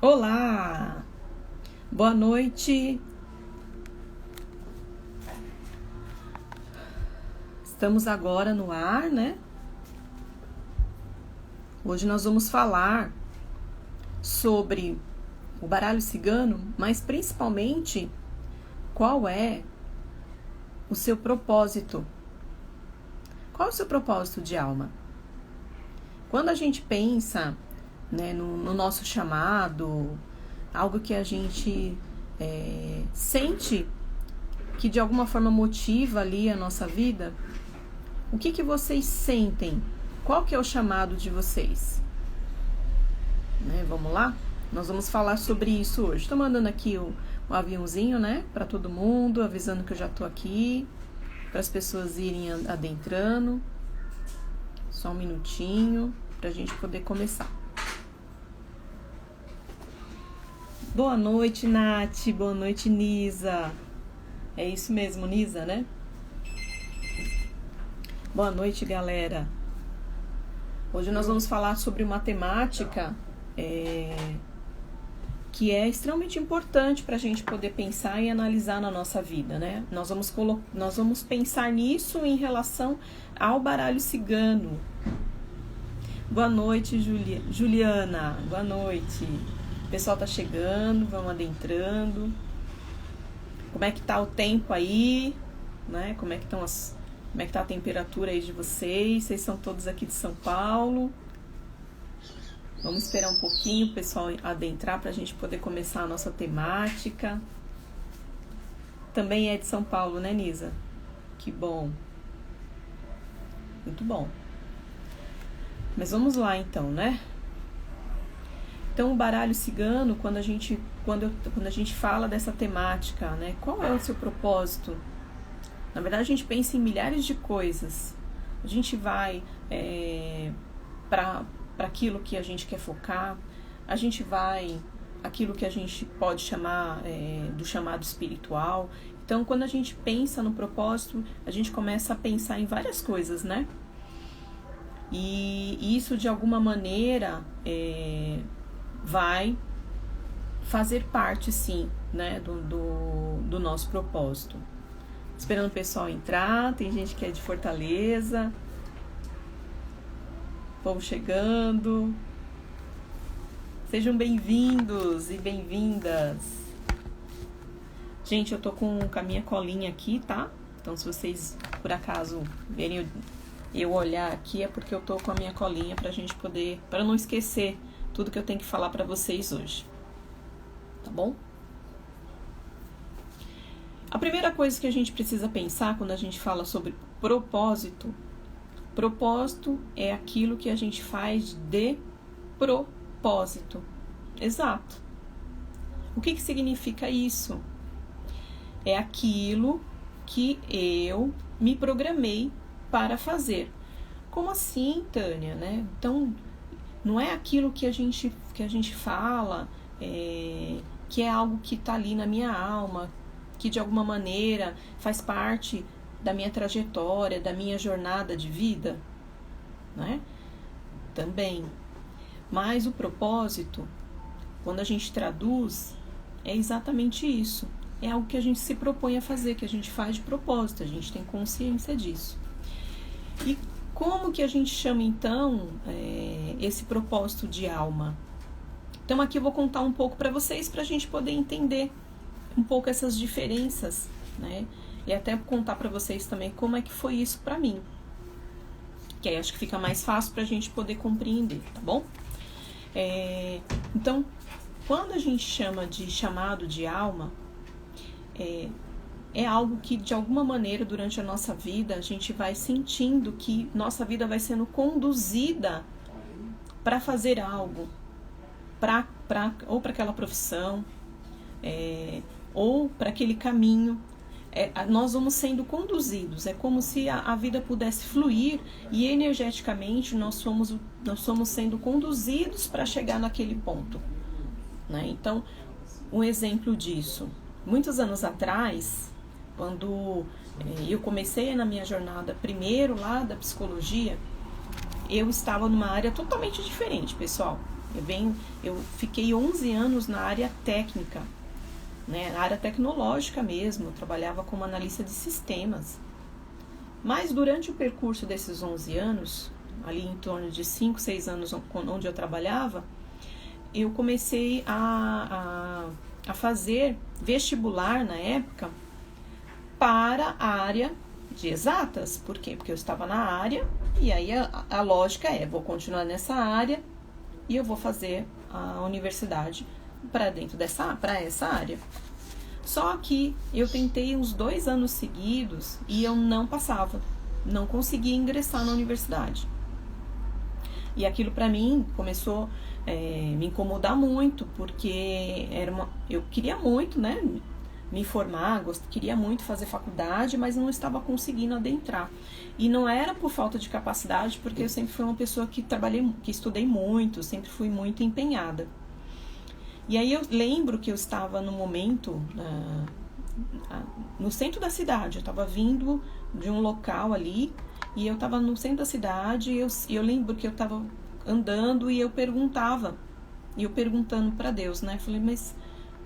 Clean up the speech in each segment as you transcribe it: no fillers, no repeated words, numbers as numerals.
Olá, boa noite. Estamos agora no ar, né? Hoje nós vamos falar sobre o baralho cigano, mas principalmente qual é o seu propósito. Qual é o seu propósito de alma? Quando a gente pensa, né, no nosso chamado, algo que a gente sente que de alguma forma motiva ali a nossa vida, o que vocês sentem? Qual que é o chamado de vocês? Né, vamos lá? Nós vamos falar sobre isso hoje. Estou mandando aqui o aviãozinho, né, para todo mundo, avisando que eu já estou aqui, para as pessoas irem adentrando. Só um minutinho para a gente poder começar. Boa noite, Nath. Boa noite, Nisa. É isso mesmo, Nisa, né? Boa noite, galera. Hoje nós vamos falar sobre uma temática que é extremamente importante para a gente poder pensar e analisar na nossa vida, né? Nós vamos pensar nisso em relação ao baralho cigano. Boa noite, Juliana. Boa noite. O pessoal tá chegando, vamos adentrando. Como é que tá o tempo aí, né? Como é que tá a temperatura aí de vocês? Vocês são todos aqui de São Paulo. Vamos esperar um pouquinho o pessoal adentrar pra gente poder começar a nossa temática. Também é de São Paulo, né, Nisa? Que bom. Muito bom. Mas vamos lá então, né? Então, o baralho cigano, quando a gente fala dessa temática, né? Qual é o seu propósito? Na verdade, a gente pensa em milhares de coisas. A gente vai para aquilo que a gente quer focar. A gente vai aquilo que a gente pode chamar do chamado espiritual. Então, quando a gente pensa no propósito, a gente começa a pensar em várias coisas, né? E isso, de alguma maneira, vai fazer parte, sim, né, do nosso propósito. Esperando o pessoal entrar, tem gente que é de Fortaleza, povo chegando. Sejam bem-vindos e bem-vindas. Gente, eu tô com a minha colinha aqui, tá? Então, se vocês, por acaso, verem eu olhar aqui, é porque eu tô com a minha colinha pra gente poder, para não esquecer tudo que eu tenho que falar para vocês hoje, tá bom? A primeira coisa que a gente precisa pensar quando a gente fala sobre propósito é aquilo que a gente faz de propósito. Exato. O que significa isso? É aquilo que eu me programei para fazer. Como assim, Tânia, né? Então, não é aquilo que a gente fala, que é algo que está ali na minha alma, que de alguma maneira faz parte da minha trajetória, da minha jornada de vida, né? Também. Mas o propósito, quando a gente traduz, é exatamente isso. É algo que a gente se propõe a fazer, que a gente faz de propósito, a gente tem consciência disso. E como que a gente chama, então, esse propósito de alma? Então, aqui eu vou contar um pouco para vocês, para a gente poder entender um pouco essas diferenças, né? E até contar para vocês também como é que foi isso para mim. Que aí acho que fica mais fácil para a gente poder compreender, tá bom? Então, quando a gente chama de chamado de alma, é algo que, de alguma maneira, durante a nossa vida, a gente vai sentindo que nossa vida vai sendo conduzida para fazer algo, ou para aquela profissão, ou para aquele caminho. Nós vamos sendo conduzidos, é como se a vida pudesse fluir e energeticamente nós somos sendo conduzidos para chegar naquele ponto, né? Então, um exemplo disso, muitos anos atrás, quando eu comecei na minha jornada primeiro lá da psicologia, eu estava numa área totalmente diferente, pessoal. Eu fiquei 11 anos na área técnica, né, na área tecnológica mesmo, eu trabalhava como analista de sistemas. Mas durante o percurso desses 11 anos, ali em torno de 5, 6 anos onde eu trabalhava, eu comecei a fazer vestibular na época para a área de exatas. Por quê? Porque eu estava na área e aí a lógica vou continuar nessa área e eu vou fazer a universidade para essa área. Só que eu tentei uns 2 anos seguidos e eu não passava, não conseguia ingressar na universidade. E aquilo para mim começou me incomodar muito, porque eu queria muito, né, me formar, queria muito fazer faculdade, mas não estava conseguindo adentrar. E não era por falta de capacidade, porque eu sempre fui uma pessoa que estudei muito, sempre fui muito empenhada. E aí eu lembro que eu estava no momento no centro da cidade, eu estava vindo de um local ali, e eu estava no centro da cidade, e eu lembro que eu estava andando e eu perguntando para Deus, né? Falei, mas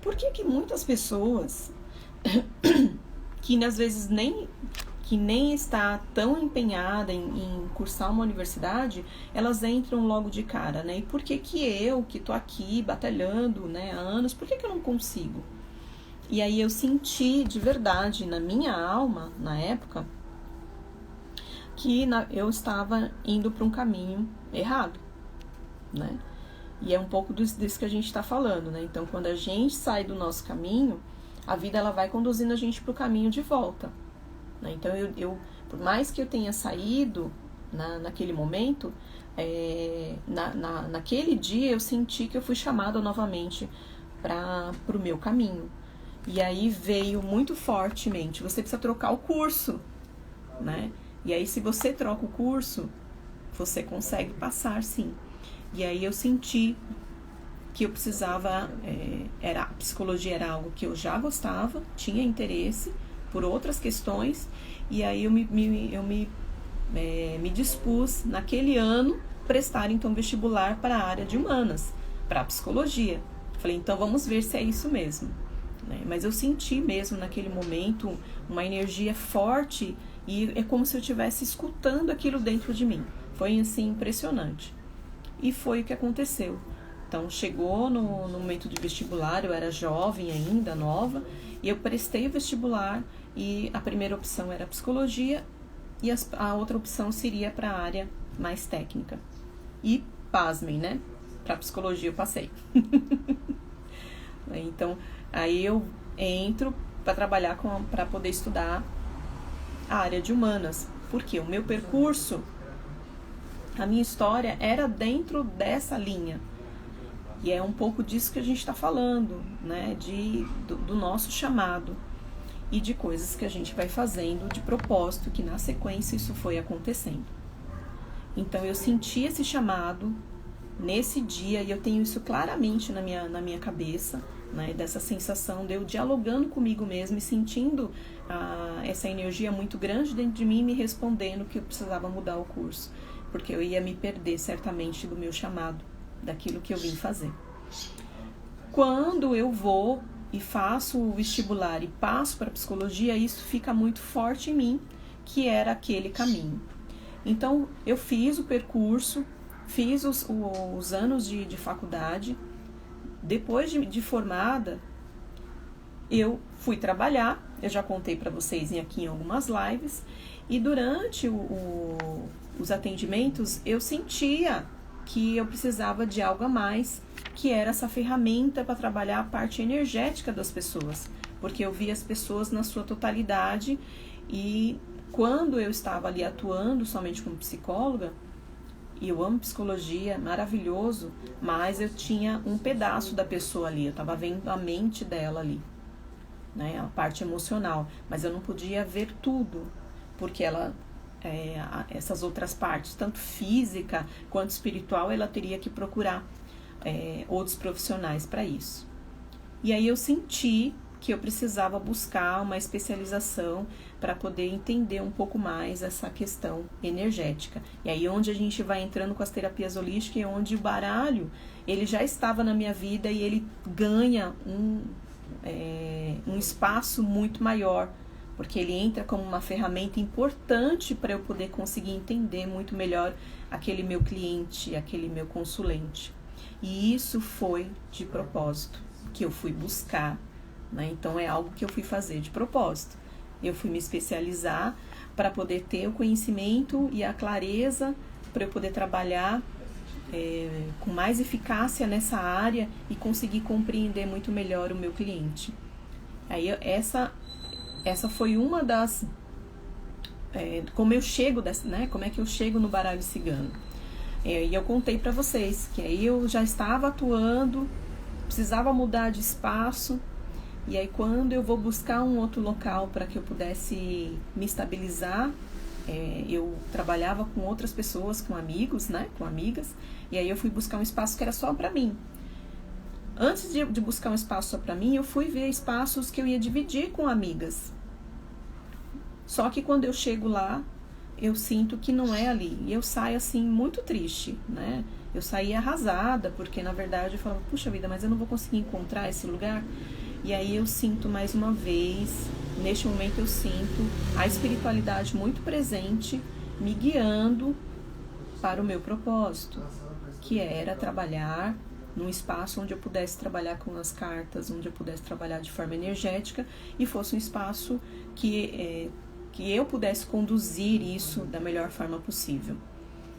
por que muitas pessoas que às vezes nem está tão empenhada em cursar uma universidade, elas entram logo de cara, né? E por que eu, que tô aqui batalhando, né, há anos, por que eu não consigo? E aí eu senti de verdade na minha alma, na época, que eu estava indo para um caminho errado, né? E é um pouco disso que a gente está falando, né? Então, quando a gente sai do nosso caminho, a vida ela vai conduzindo a gente para o caminho de volta, né? Então, por mais que eu tenha saído naquele momento, naquele dia eu senti que eu fui chamada novamente para o meu caminho. E aí veio muito fortemente, você precisa trocar o curso, né? E aí, se você troca o curso, você consegue passar, sim. E aí eu senti que eu precisava, a psicologia era algo que eu já gostava, tinha interesse por outras questões, e aí eu me dispus, naquele ano, prestar então vestibular para a área de humanas, para a psicologia. Falei, então vamos ver se é isso mesmo, né? Mas eu senti mesmo naquele momento uma energia forte, e é como se eu estivesse escutando aquilo dentro de mim. Foi assim impressionante. E foi o que aconteceu. Então chegou no momento de vestibular, eu era jovem ainda, nova, e eu prestei o vestibular, e a primeira opção era psicologia e a outra opção seria para a área mais técnica. E pasmem, né? Para psicologia eu passei. Então aí eu entro para trabalhar para poder estudar a área de humanas, porque o meu percurso, a minha história era dentro dessa linha. E é um pouco disso que a gente está falando, né? Do nosso chamado e de coisas que a gente vai fazendo de propósito, que na sequência isso foi acontecendo. Então eu senti esse chamado nesse dia, e eu tenho isso claramente na minha cabeça, né, dessa sensação de eu dialogando comigo mesma e sentindo essa energia muito grande dentro de mim, me respondendo que eu precisava mudar o curso, porque eu ia me perder certamente do meu chamado, daquilo que eu vim fazer. Quando eu vou e faço o vestibular e passo para a psicologia, isso fica muito forte em mim, que era aquele caminho. Então eu fiz o percurso, fiz os anos de faculdade. Depois de formada, eu fui trabalhar, eu já contei para vocês aqui em algumas lives, e durante os atendimentos eu sentia que eu precisava de algo a mais, que era essa ferramenta para trabalhar a parte energética das pessoas, porque eu via as pessoas na sua totalidade, e quando eu estava ali atuando somente como psicóloga, e eu amo psicologia, maravilhoso, mas eu tinha um pedaço da pessoa ali, eu estava vendo a mente dela ali, né, a parte emocional, mas eu não podia ver tudo, porque essas outras partes, tanto física quanto espiritual, ela teria que procurar outros profissionais para isso. E aí eu senti que eu precisava buscar uma especialização para poder entender um pouco mais essa questão energética. E aí onde a gente vai entrando com as terapias holísticas é onde o baralho, ele já estava na minha vida e ele ganha um espaço muito maior, porque ele entra como uma ferramenta importante para eu poder conseguir entender muito melhor aquele meu cliente, aquele meu consulente. E isso foi de propósito, que eu fui buscar, né? Então é algo que eu fui fazer de propósito. Eu fui me especializar para poder ter o conhecimento e a clareza para eu poder trabalhar com mais eficácia nessa área e conseguir compreender muito melhor o meu cliente. Aí essa foi uma das como eu chego né? Como é que eu chego no baralho cigano? E eu contei para vocês que aí eu já estava atuando, precisava mudar de espaço, e aí quando eu vou buscar um outro local para que eu pudesse me estabilizar, eu trabalhava com outras pessoas, com amigos, né, com amigas, e aí eu fui buscar um espaço que era só para mim. Antes de buscar um espaço só para mim, eu fui ver espaços que eu ia dividir com amigas. Só que quando eu chego lá, eu sinto que não é ali. E eu saio assim muito triste, né? Eu saí arrasada, porque na verdade eu falava, puxa vida, mas eu não vou conseguir encontrar esse lugar. E aí eu sinto mais uma vez, neste momento eu sinto a espiritualidade muito presente, me guiando para o meu propósito, que era trabalhar num espaço onde eu pudesse trabalhar com as cartas, onde eu pudesse trabalhar de forma energética e fosse um espaço que eu pudesse conduzir isso da melhor forma possível.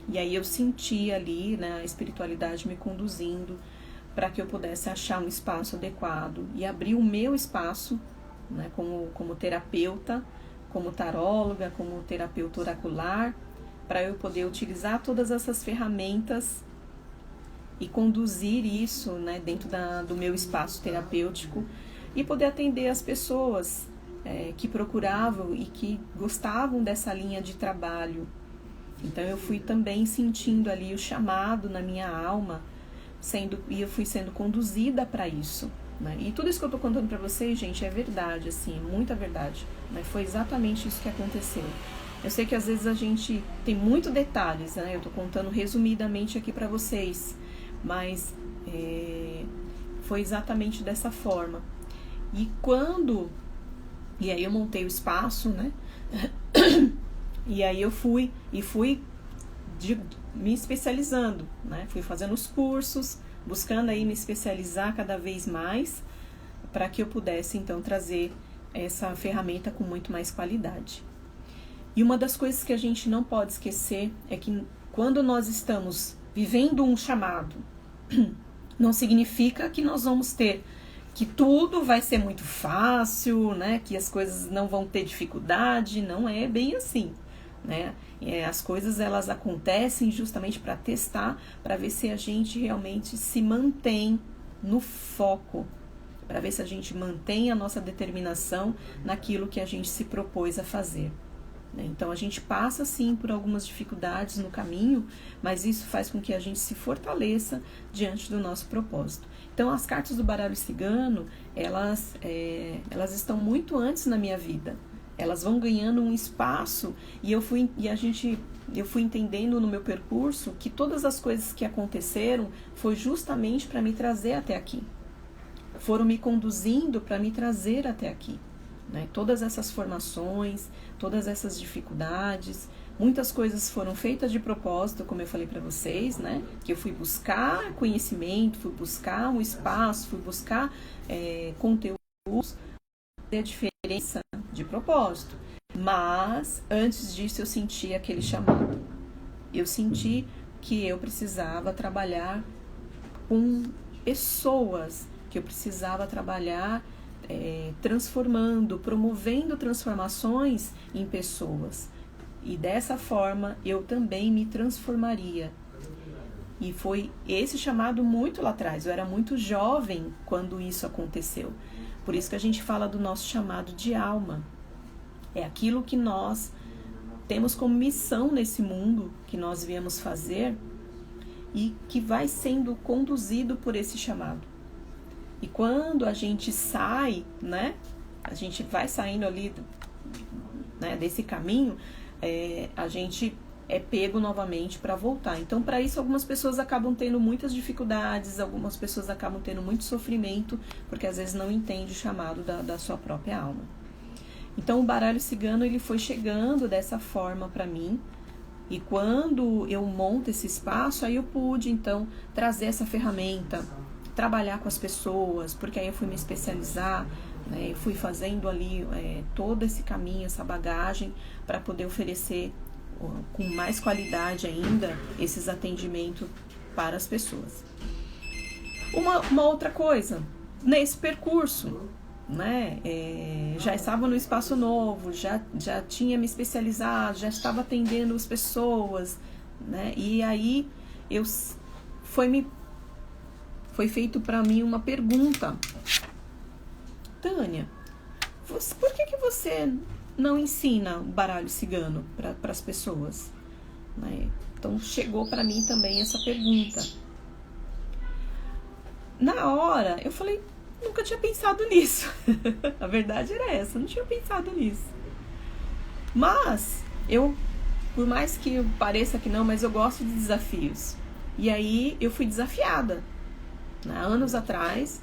E aí eu senti ali, né, a espiritualidade me conduzindo para que eu pudesse achar um espaço adequado e abrir o meu espaço, né, como terapeuta, como taróloga, como terapeuta oracular, para eu poder utilizar todas essas ferramentas e conduzir isso, né, dentro do meu espaço terapêutico e poder atender as pessoas que procuravam e que gostavam dessa linha de trabalho. Então eu fui também sentindo ali o chamado na minha alma, e eu fui sendo conduzida para isso, né? E tudo isso que eu estou contando para vocês, gente, é verdade, assim, muita verdade, né? Foi exatamente isso que aconteceu. Eu sei que às vezes a gente tem muitos detalhes, né? Eu estou contando resumidamente aqui para vocês, mas foi exatamente dessa forma. E aí eu montei o espaço, né? E aí eu fui me especializando, né? Fui fazendo os cursos, buscando aí me especializar cada vez mais, para que eu pudesse então trazer essa ferramenta com muito mais qualidade. E uma das coisas que a gente não pode esquecer é que quando nós estamos vivendo um chamado, não significa que nós vamos ter, que tudo vai ser muito fácil, né? Que as coisas não vão ter dificuldade, não é bem assim, né? As coisas elas acontecem justamente para testar, para ver se a gente realmente se mantém no foco, para ver se a gente mantém a nossa determinação naquilo que a gente se propôs a fazer. Então a gente passa sim por algumas dificuldades no caminho, mas isso faz com que a gente se fortaleça diante do nosso propósito. Então as cartas do baralho cigano, elas estão muito antes na minha vida. Elas vão ganhando um espaço e eu fui entendendo no meu percurso que todas as coisas que aconteceram foi justamente para me trazer até aqui. Foram me conduzindo para me trazer até aqui. Né? Todas essas formações, todas essas dificuldades, muitas coisas foram feitas de propósito, como eu falei para vocês, né? Que eu fui buscar conhecimento, fui buscar um espaço, fui buscar conteúdos, a diferença de propósito. Mas antes disso eu senti aquele chamado. Eu senti que eu precisava trabalhar com pessoas, que eu precisava trabalhar transformando, promovendo transformações em pessoas. E dessa forma eu também me transformaria. E foi esse chamado muito lá atrás. Eu era muito jovem quando isso aconteceu. Por isso que a gente fala do nosso chamado de alma. É aquilo que nós temos como missão nesse mundo, que nós viemos fazer e que vai sendo conduzido por esse chamado. E quando a gente sai, né, a gente vai saindo ali, né, desse caminho, a gente é pego novamente para voltar. Então, para isso, algumas pessoas acabam tendo muitas dificuldades, algumas pessoas acabam tendo muito sofrimento, porque às vezes não entende o chamado da sua própria alma. Então, o baralho cigano, ele foi chegando dessa forma para mim, e quando eu monto esse espaço, aí eu pude, então, trazer essa ferramenta, trabalhar com as pessoas, porque aí eu fui me especializar, né, eu fui fazendo ali todo esse caminho, essa bagagem, para poder oferecer com mais qualidade ainda esses atendimentos para as pessoas. Uma outra coisa, nesse percurso, né, já estava no espaço novo, já tinha me especializado, já estava atendendo as pessoas, né, e aí foi feito para mim uma pergunta: Tânia, por que você não ensina o baralho cigano para as pessoas? Né? Então chegou para mim também essa pergunta. Na hora eu falei, nunca tinha pensado nisso. A verdade era essa, não tinha pensado nisso. Mas por mais que pareça que não, mas eu gosto de desafios. E aí eu fui desafiada, né, anos atrás,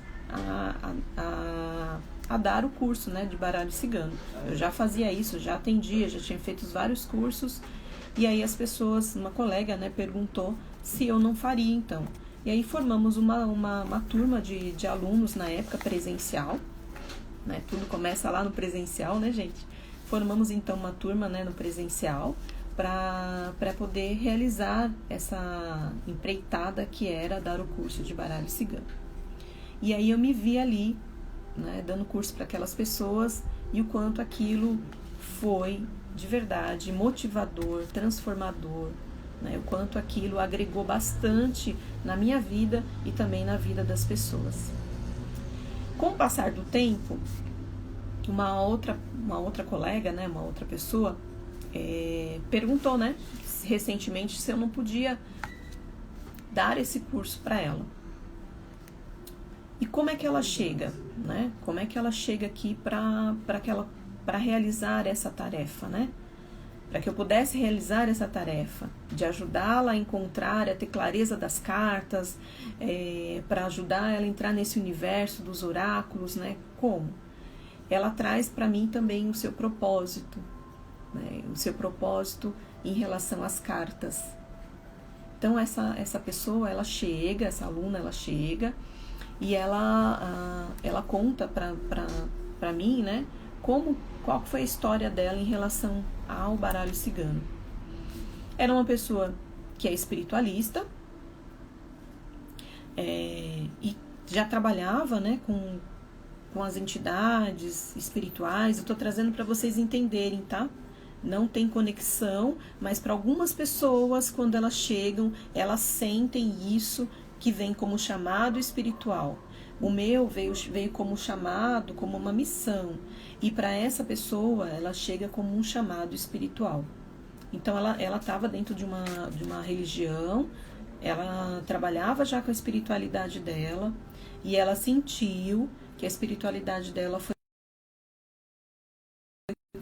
a dar o curso, né, de baralho cigano. Eu já fazia isso, já atendia, já tinha feito vários cursos. E aí as pessoas, uma colega, né, perguntou se eu não faria, então. E aí formamos uma turma de alunos na época presencial, né, tudo começa lá no presencial, né, gente? Formamos então uma turma, né, no presencial para poder realizar essa empreitada que era dar o curso de baralho cigano. E aí eu me vi ali, né, dando curso para aquelas pessoas, e o quanto aquilo foi de verdade motivador, transformador, né, o quanto aquilo agregou bastante na minha vida e também na vida das pessoas. Com o passar do tempo, uma outra colega, né, uma outra pessoa, perguntou, né, recentemente se eu não podia dar esse curso para ela. E como é que ela chega, né? Como é que ela chega aqui para realizar essa tarefa, né? Para que eu pudesse realizar essa tarefa, de ajudá-la a encontrar, a ter clareza das cartas, para ajudar ela a entrar nesse universo dos oráculos, né? Como? Ela traz para mim também o seu propósito, né? O seu propósito em relação às cartas. Então essa pessoa, ela chega, essa aluna, ela chega, e ela conta para mim, né, qual foi a história dela em relação ao baralho cigano. Era uma pessoa que é espiritualista, e já trabalhava, né, com as entidades espirituais. Eu estou trazendo para vocês entenderem, tá? Não tem conexão, mas para algumas pessoas, quando elas chegam, elas sentem isso, que vem como chamado espiritual. O meu veio como chamado, como uma missão. E para essa pessoa, ela chega como um chamado espiritual. Então, ela estava dentro de uma religião, ela trabalhava já com a espiritualidade dela, e ela sentiu que a espiritualidade dela foi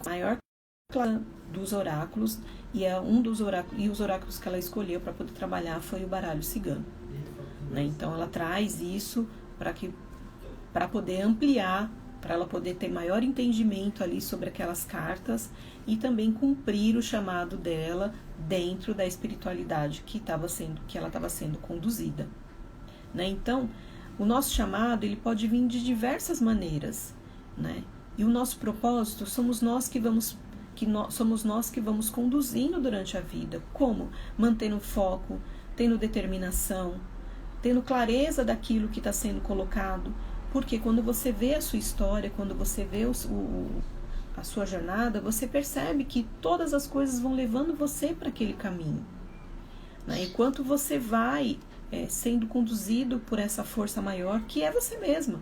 a maior dos oráculos, e os oráculos que ela escolheu para poder trabalhar foi o baralho cigano. Né? Então ela traz isso para poder ampliar, para ela poder ter maior entendimento ali sobre aquelas cartas e também cumprir o chamado dela dentro da espiritualidade que ela estava sendo conduzida. Né? Então, o nosso chamado, ele pode vir de diversas maneiras, né? E o nosso propósito somos nós que vamos conduzindo durante a vida. Como? Mantendo foco, tendo determinação, tendo clareza daquilo que está sendo colocado, porque quando você vê a sua história, quando você vê a sua jornada, você percebe que todas as coisas vão levando você para aquele caminho. Né? Enquanto você vai sendo conduzido por essa força maior, que é você mesma.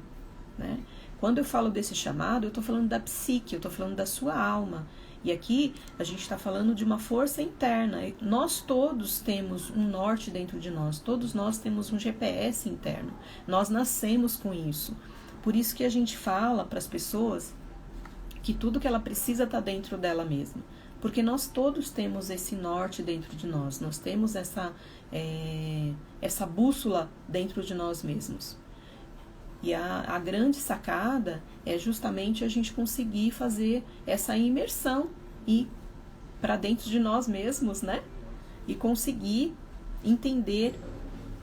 Né? Quando eu falo desse chamado, eu estou falando da psique, eu estou falando da sua alma. E aqui a gente está falando de uma força interna. Nós todos temos um norte dentro de nós, todos nós temos um GPS interno. Nós nascemos com isso. Por isso que a gente fala para as pessoas que tudo que ela precisa está dentro dela mesma. Porque nós todos temos esse norte dentro de nós, nós temos essa bússola dentro de nós mesmos. E a grande sacada é justamente a gente conseguir fazer essa imersão e para dentro de nós mesmos, né? E conseguir entender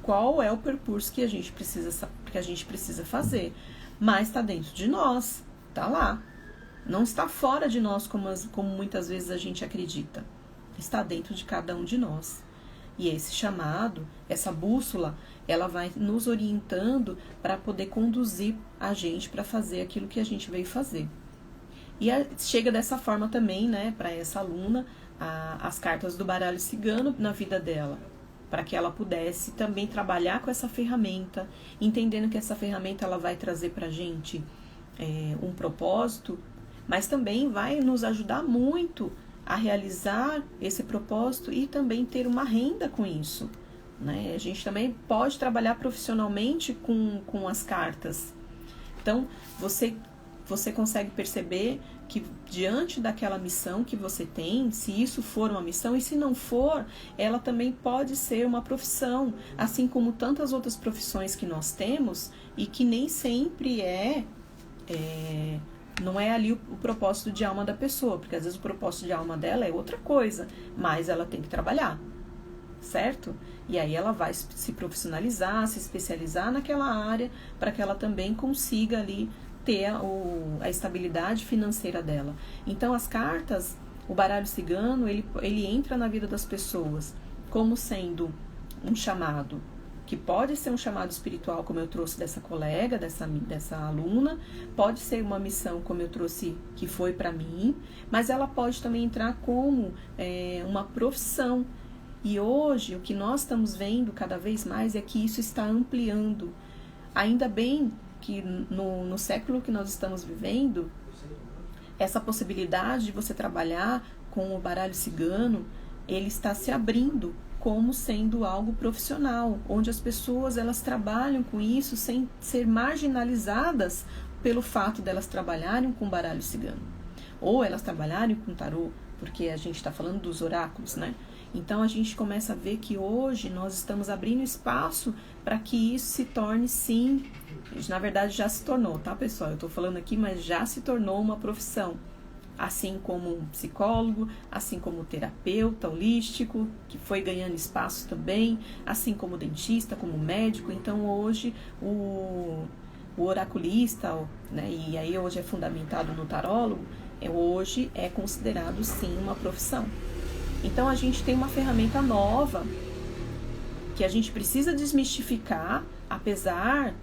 qual é o percurso que a gente precisa fazer. Mas está dentro de nós, está lá. Não está fora de nós como muitas vezes a gente acredita. Está dentro de cada um de nós. E esse chamado, essa bússola, ela vai nos orientando para poder conduzir a gente para fazer aquilo que a gente veio fazer. E chega dessa forma também, né, para essa aluna, as cartas do baralho cigano na vida dela, para que ela pudesse também trabalhar com essa ferramenta, entendendo que essa ferramenta ela vai trazer para a gente um propósito, mas também vai nos ajudar muito a realizar esse propósito e também ter uma renda com isso, né? A gente também pode trabalhar profissionalmente com as cartas. Então, você consegue perceber que diante daquela missão que você tem, se isso for uma missão, e se não for, ela também pode ser uma profissão, assim como tantas outras profissões que nós temos e que nem sempre não é ali o propósito de alma da pessoa, porque às vezes o propósito de alma dela é outra coisa, mas ela tem que trabalhar, certo? E aí ela vai se profissionalizar, se especializar naquela área, para que ela também consiga ali ter a estabilidade financeira dela. Então as cartas, o baralho cigano, ele entra na vida das pessoas como sendo um chamado, que pode ser um chamado espiritual, como eu trouxe dessa colega, dessa aluna, pode ser uma missão, como eu trouxe, que foi para mim, mas ela pode também entrar como uma profissão. E hoje, o que nós estamos vendo cada vez mais é que isso está ampliando. Ainda bem que no século que nós estamos vivendo, essa possibilidade de você trabalhar com o baralho cigano, ele está se abrindo como sendo algo profissional, onde as pessoas elas trabalham com isso sem ser marginalizadas pelo fato delas trabalharem com baralho cigano, ou elas trabalharem com tarô, porque a gente está falando dos oráculos, né? Então a gente começa a ver que hoje nós estamos abrindo espaço para que isso se torne, sim, na verdade já se tornou, tá, pessoal? Eu estou falando aqui, mas já se tornou uma profissão. Assim como um psicólogo, assim como o terapeuta holístico, que foi ganhando espaço também, assim como o dentista, como o médico. Então hoje o oraculista, né, e aí hoje é fundamentado no tarólogo, hoje é considerado sim uma profissão. Então a gente tem uma ferramenta nova que a gente precisa desmistificar, apesar,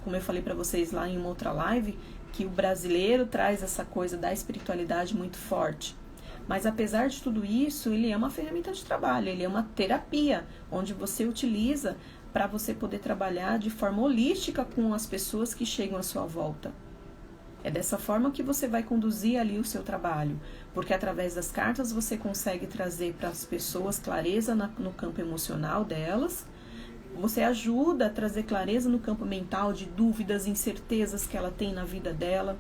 como eu falei para vocês lá em uma outra live, que o brasileiro traz essa coisa da espiritualidade muito forte. Mas apesar de tudo isso, ele é uma ferramenta de trabalho, ele é uma terapia, onde você utiliza para você poder trabalhar de forma holística com as pessoas que chegam à sua volta. É dessa forma que você vai conduzir ali o seu trabalho, porque através das cartas você consegue trazer para as pessoas clareza no campo emocional delas. Você ajuda a trazer clareza no campo mental de dúvidas, incertezas que ela tem na vida dela.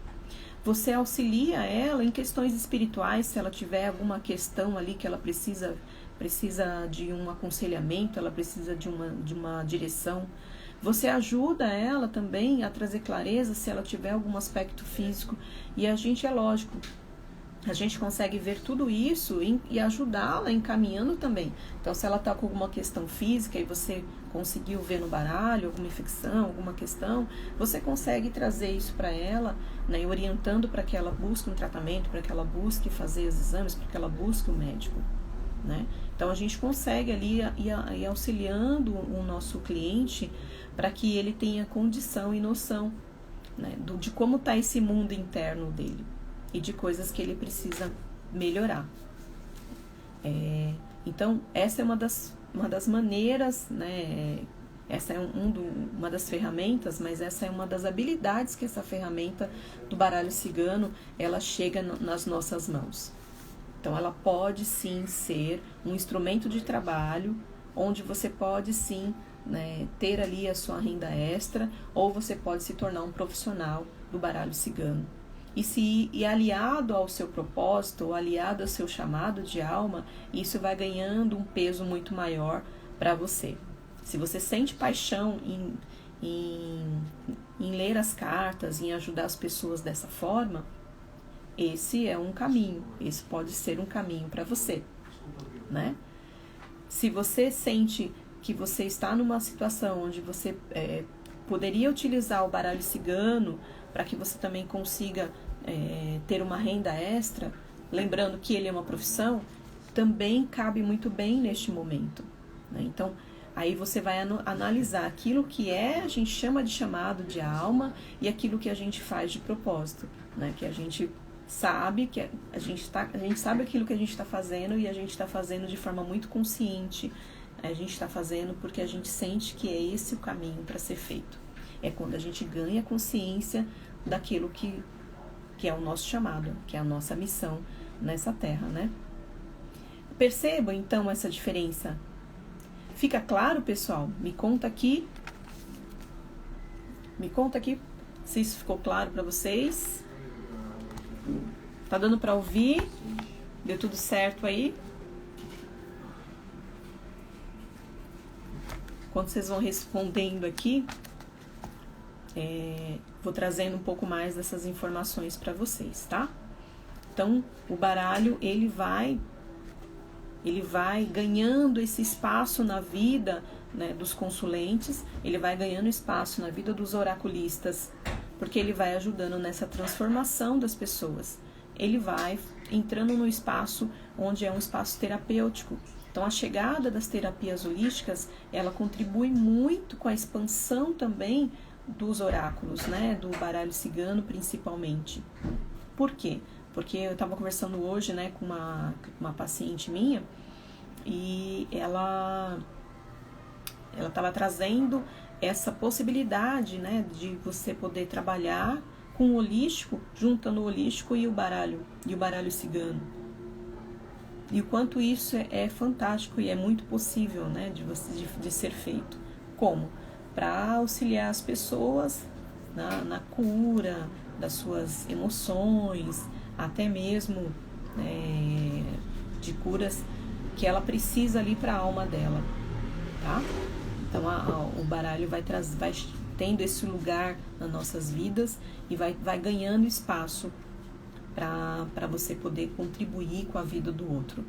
Você auxilia ela em questões espirituais, se ela tiver alguma questão ali que ela precisa de um aconselhamento, ela precisa de uma direção. Você ajuda ela também a trazer clareza se ela tiver algum aspecto físico. E a gente, é lógico, a gente consegue ver tudo isso e ajudá-la encaminhando também. Então, se ela está com alguma questão física e você conseguiu ver no baralho, alguma infecção, alguma questão, você consegue trazer isso para ela, né, orientando para que ela busque um tratamento, para que ela busque fazer os exames, para que ela busque o médico, né? Então, a gente consegue ali ir auxiliando o nosso cliente para que ele tenha condição e noção, né, de como está esse mundo interno dele e de coisas que ele precisa melhorar. Então, essa é uma das maneiras, né? Essa é uma das ferramentas, mas essa é uma das habilidades que essa ferramenta do baralho cigano, ela chega nas nossas mãos. Então, ela pode sim ser um instrumento de trabalho, onde você pode sim, né, ter ali a sua renda extra, ou você pode se tornar um profissional do baralho cigano. E aliado ao seu propósito, ou aliado ao seu chamado de alma, isso vai ganhando um peso muito maior para você. Se você sente paixão em ler as cartas, em ajudar as pessoas dessa forma, esse é um caminho, esse pode ser um caminho para você, né? Se você sente que você está numa situação onde você poderia utilizar o baralho cigano para que você também consiga ter uma renda extra, lembrando que ele é uma profissão, também cabe muito bem neste momento, né? Então, aí você vai analisar aquilo que a gente chama de chamado de alma e aquilo que a gente faz de propósito, né? Que a gente sabe que a gente sabe aquilo que a gente está fazendo e a gente está fazendo de forma muito consciente. A gente está fazendo porque a gente sente que é esse o caminho para ser feito. É quando a gente ganha consciência daquilo que é o nosso chamado, que é a nossa missão nessa terra, né? Percebam então essa diferença. Fica claro, pessoal? Me conta aqui se isso ficou claro para vocês. Tá dando para ouvir? Deu tudo certo aí? Quando vocês vão respondendo aqui, vou trazendo um pouco mais dessas informações para vocês, tá? Então, o baralho, ele vai ganhando esse espaço na vida, né, dos consulentes, ele vai ganhando espaço na vida dos oraculistas, porque ele vai ajudando nessa transformação das pessoas. Ele vai entrando no espaço onde é um espaço terapêutico. Então, a chegada das terapias holísticas, ela contribui muito com a expansão também dos oráculos, né, do baralho cigano principalmente. Por quê? Porque eu estava conversando hoje, né, com uma paciente minha e ela estava trazendo essa possibilidade, né, de você poder trabalhar com o holístico, juntando o holístico e o baralho cigano. E o quanto isso é fantástico e é muito possível, né, de ser feito. Como? Para auxiliar as pessoas na cura das suas emoções, até mesmo de curas que ela precisa ali para a alma dela, tá? Então o baralho vai tendo esse lugar nas nossas vidas e vai ganhando espaço para você poder contribuir com a vida do outro,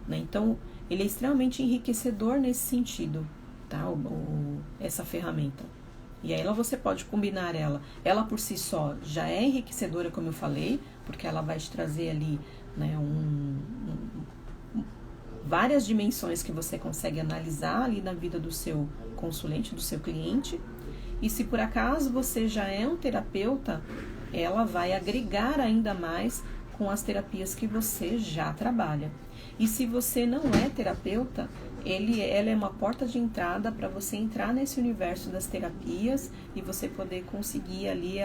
né? Então ele é extremamente enriquecedor nesse sentido, tá? Essa ferramenta. E aí você pode combinar ela por si só já é enriquecedora, como eu falei, porque ela vai te trazer ali, né, várias dimensões que você consegue analisar ali na vida do seu consulente, do seu cliente. E se por acaso você já é um terapeuta, ela vai agregar ainda mais com as terapias que você já trabalha. E se você não é terapeuta, ela é uma porta de entrada para você entrar nesse universo das terapias e você poder conseguir ali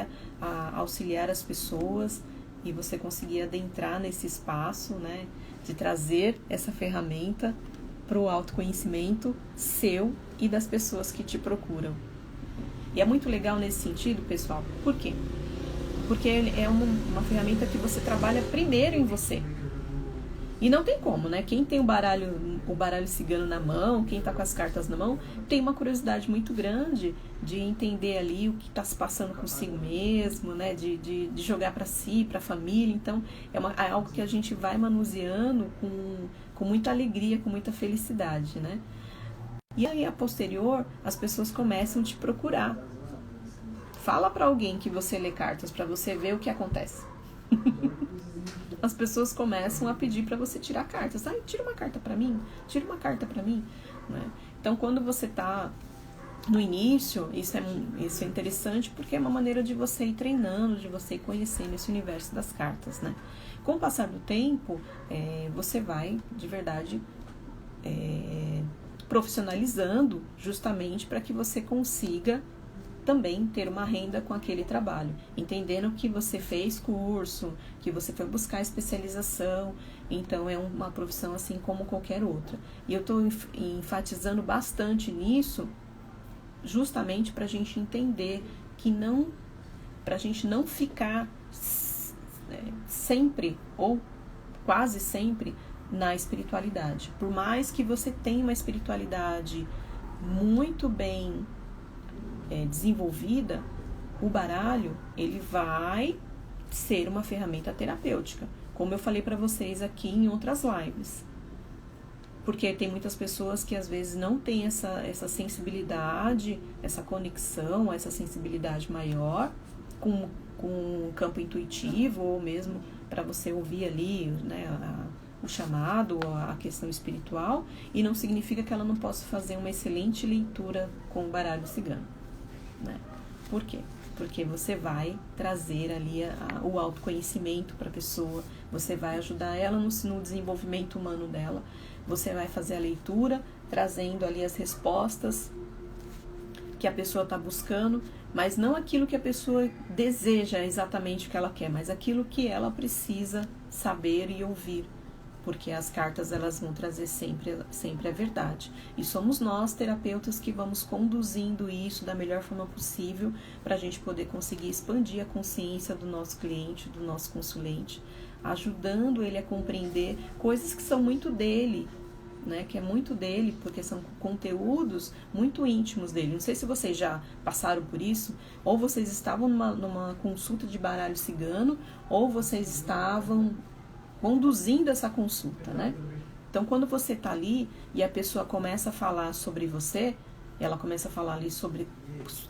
auxiliar as pessoas e você conseguir adentrar nesse espaço, né, de trazer essa ferramenta para o autoconhecimento seu e das pessoas que te procuram. E é muito legal nesse sentido, pessoal. Por quê? Porque é uma ferramenta que você trabalha primeiro em você. E não tem como, né? Quem tem o baralho cigano na mão, quem tá com as cartas na mão, tem uma curiosidade muito grande de entender ali o que tá se passando consigo mesmo, né? De jogar para si, para a família. Então, é algo que a gente vai manuseando com muita alegria, com muita felicidade, né? E aí, a posterior, as pessoas começam a te procurar. Fala para alguém que você lê cartas para você ver o que acontece. As pessoas começam a pedir para você tirar cartas. Tira uma carta para mim, tira uma carta para mim, né? Então, quando você está no início, isso é interessante porque é uma maneira de você ir treinando, de você ir conhecendo esse universo das cartas, né? Com o passar do tempo, você vai, de verdade, profissionalizando justamente para que você consiga também ter uma renda com aquele trabalho, entendendo que você fez curso, que você foi buscar especialização, então é uma profissão assim como qualquer outra. E eu estou enfatizando bastante nisso, justamente para a gente entender que não, para a gente não ficar sempre ou quase sempre na espiritualidade. Por mais que você tenha uma espiritualidade muito bem desenvolvida, o baralho ele vai ser uma ferramenta terapêutica, como eu falei para vocês aqui em outras lives. Porque tem muitas pessoas que às vezes não têm essa sensibilidade, essa conexão, essa sensibilidade maior com o campo intuitivo, ou mesmo para você ouvir ali, né, o chamado, a questão espiritual, e não significa que ela não possa fazer uma excelente leitura com o baralho cigano, né? Por quê? Porque você vai trazer ali o autoconhecimento para a pessoa, você vai ajudar ela no desenvolvimento humano dela, você vai fazer a leitura, trazendo ali as respostas que a pessoa está buscando, mas não aquilo que a pessoa deseja exatamente o que ela quer, mas aquilo que ela precisa saber e ouvir, porque as cartas elas vão trazer sempre a verdade. E somos nós, terapeutas, que vamos conduzindo isso da melhor forma possível para a gente poder conseguir expandir a consciência do nosso cliente, do nosso consulente, ajudando ele a compreender coisas que são muito dele, né, que é muito dele, porque são conteúdos muito íntimos dele. Não sei se vocês já passaram por isso, ou vocês estavam numa consulta de baralho cigano, ou vocês estavam conduzindo essa consulta, né? Então, quando você tá ali e a pessoa começa a falar sobre você, ela começa a falar ali sobre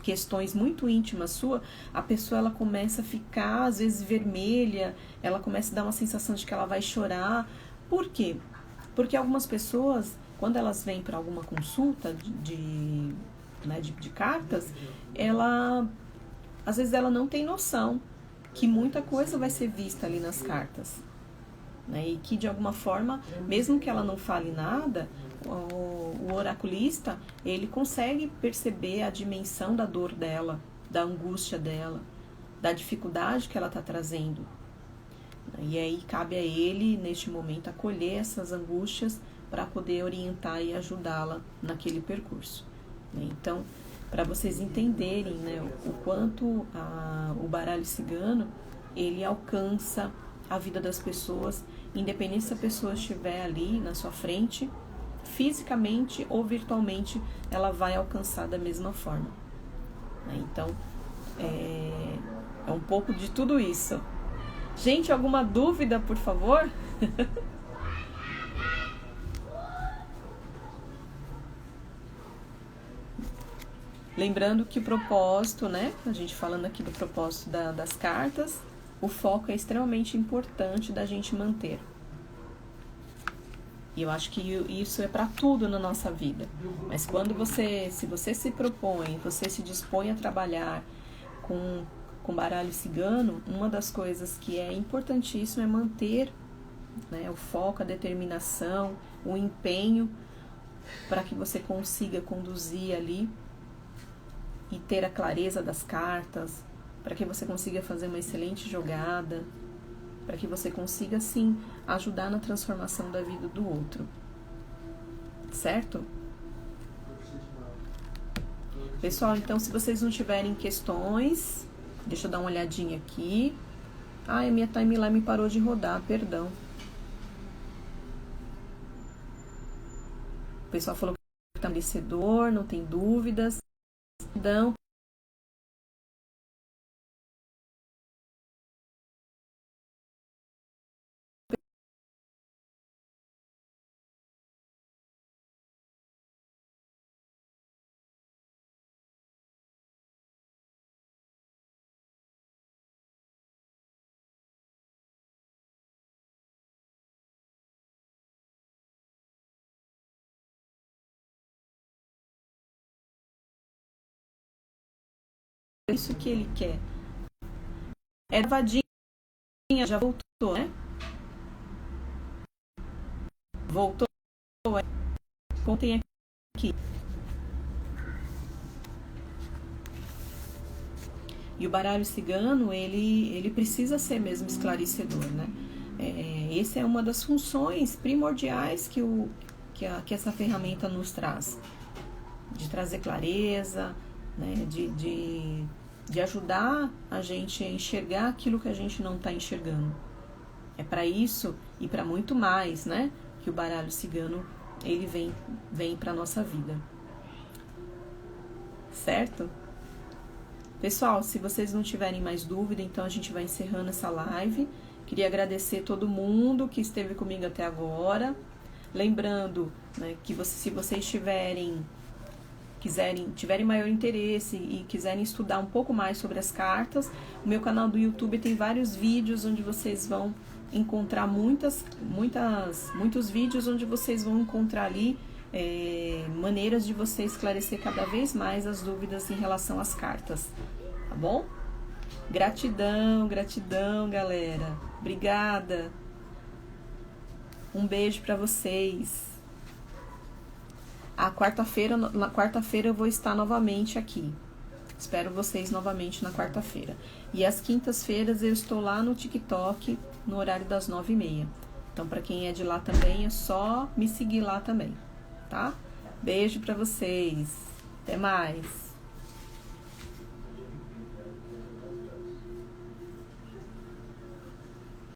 questões muito íntimas sua, a pessoa ela começa a ficar, às vezes, vermelha, ela começa a dar uma sensação de que ela vai chorar. Por quê? Porque algumas pessoas, quando elas vêm para alguma consulta de cartas, às vezes ela não tem noção que muita coisa vai ser vista ali nas cartas, né? E que de alguma forma, mesmo que ela não fale nada, o oraculista, ele consegue perceber a dimensão da dor dela, da angústia dela, da dificuldade que ela está trazendo. E aí cabe a ele, neste momento, acolher essas angústias para poder orientar e ajudá-la naquele percurso. Então, para vocês entenderem, né, o quanto o baralho cigano, ele alcança a vida das pessoas, independente se a pessoa estiver ali na sua frente, fisicamente ou virtualmente, ela vai alcançar da mesma forma. Então, é um pouco de tudo isso. Gente, alguma dúvida, por favor? Lembrando que o propósito, né? A gente falando aqui do propósito das cartas, o foco é extremamente importante da gente manter. E eu acho que isso é para tudo na nossa vida. Mas quando se você se propõe, você se dispõe a trabalhar com baralho cigano, uma das coisas que é importantíssimo é manter, né, o foco, a determinação, o empenho para que você consiga conduzir ali e ter a clareza das cartas, para que você consiga fazer uma excelente jogada, para que você consiga, sim, ajudar na transformação da vida do outro. Certo? Pessoal, então, se vocês não tiverem questões, deixa eu dar uma olhadinha aqui. A minha timeline me parou de rodar, perdão. O pessoal falou que tá merecedor, não tem dúvidas. Perdão. Isso que ele quer. É vadinha, já voltou, né? Voltou. Contem aqui. E o baralho cigano, ele precisa ser mesmo esclarecedor, né? Essa é uma das funções primordiais que essa ferramenta nos traz. De trazer clareza, né? De ajudar a gente a enxergar aquilo que a gente não está enxergando. É para isso e para muito mais, né? Que o baralho cigano, ele vem para nossa vida. Certo? Pessoal, se vocês não tiverem mais dúvida, então a gente vai encerrando essa live. Queria agradecer todo mundo que esteve comigo até agora. Lembrando, né, que se vocês tiverem maior interesse e quiserem estudar um pouco mais sobre as cartas, o meu canal do YouTube tem vários vídeos onde vocês vão encontrar muitos vídeos onde vocês vão encontrar ali maneiras de você esclarecer cada vez mais as dúvidas em relação às cartas, tá bom? Gratidão, galera. Obrigada. Um beijo pra vocês. Na quarta-feira eu vou estar novamente aqui. Espero vocês novamente na quarta-feira. E às quintas-feiras eu estou lá no TikTok, no horário das 9h30. Então, para quem é de lá também, é só me seguir lá também, tá? Beijo pra vocês. Até mais.